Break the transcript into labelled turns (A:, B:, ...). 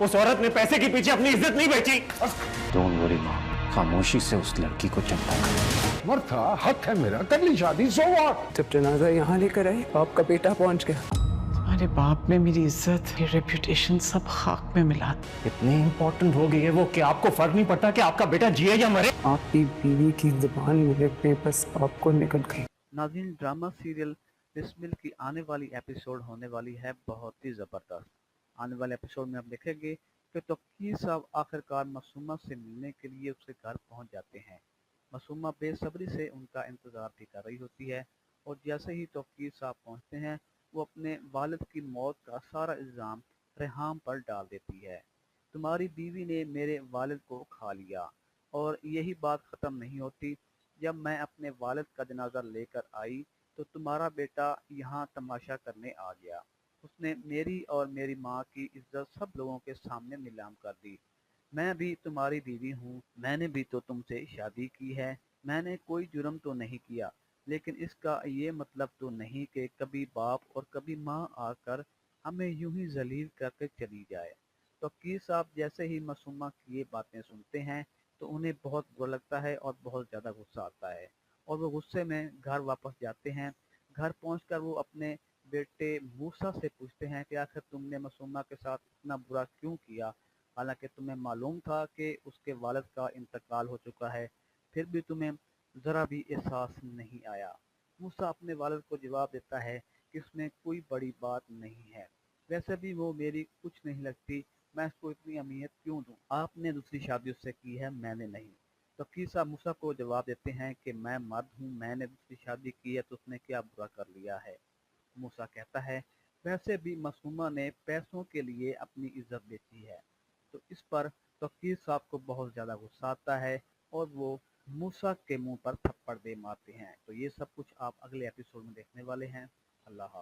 A: उस औरत ने पैसे के पीछे अपनी इज्जत नहीं बेची।
B: डोंट वरी माँ, खामोशी से उस लड़की को चंदा कर।
C: मर्द था, हक है मेरा, कर ली शादी, सो व्हाट।
D: जब जनाजा यहाँ लेकर आए आपका बेटा पहुंच गया।
E: तुम्हारे बाप ने मेरी इज्जत, मेरी रेपुटेशन सब खाक में मिला।
A: इतनी इंपॉर्टेंट हो गई है वो कि आपको फर्क नहीं पड़ता कि आपका बेटा जिए या मरे।
D: आपकी बीवी की जुबान मेरे पे बस आपको निकल गई।
F: नाज़रीन, ड्रामा सीरियल बिस्मिल की आने वाली एपिसोड होने वाली है बहुत ही ज़बरदस्त। आने वाले एपिसोड में हम देखेंगे कि तौकीर साहब आखिरकार मासूमा से मिलने के लिए उसके घर पहुंच जाते हैं। मासूमा बेसब्री से उनका इंतज़ार भी कर रही होती है और जैसे ही तौकीर साहब पहुंचते हैं वो अपने वालिद की मौत का सारा इल्ज़ाम रेहाम पर डाल देती है। तुम्हारी बीवी ने मेरे वालिद को खा लिया। और यही बात ख़त्म नहीं होती। जब मैं अपने वालिद का जनाजा लेकर आई तो तुम्हारा बेटा यहाँ तमाशा करने आ गया। उसने मेरी और मेरी माँ की इज्जत सब लोगों के सामने नीलाम कर दी। मैं भी तुम्हारी बीवी हूँ, मैंने भी तो तुमसे शादी की है, मैंने कोई जुर्म तो नहीं किया, लेकिन इसका ये मतलब तो नहीं कि कभी बाप और कभी माँ आकर हमें यूं ही जलील करके चली जाए। तो वकील साहब जैसे ही मासूमा की ये बातें सुनते हैं तो उन्हें बहुत बुरा लगता है और बहुत ज़्यादा गुस्सा आता है और वो गुस्से में घर वापस जाते हैं। घर पहुंचकर वो अपने बेटे मूसा से पूछते हैं कि आखिर तुमने मासूमा के साथ इतना बुरा क्यों किया, हालांकि तुम्हें मालूम था कि उसके वालिद का इंतकाल हो चुका है, फिर भी तुम्हें ज़रा भी एहसास नहीं आया। मूसा अपने वालिद को जवाब देता है कि इसमें कोई बड़ी बात नहीं है, वैसे भी वो मेरी कुछ नहीं लगती, मैं इसको इतनी अहमियत क्यों दूं? आपने दूसरी शादी उससे की है, मैंने नहीं। तो वकील साहब मूसा को जवाब देते हैं कि मैं मर्द हूँ, मैंने दूसरी शादी की है तो उसने क्या बुरा कर लिया है। मूसा कहता है वैसे भी मासूमा ने पैसों के लिए अपनी इज्जत बेची है। तो इस पर वकील साहब को बहुत ज़्यादा गुस्सा आता है और वो मूसा के मुंह पर थप्पड़ दे मारते हैं। तो ये सब कुछ आप अगले एपिसोड में देखने वाले हैं। अल्लाह हाफ़िज़।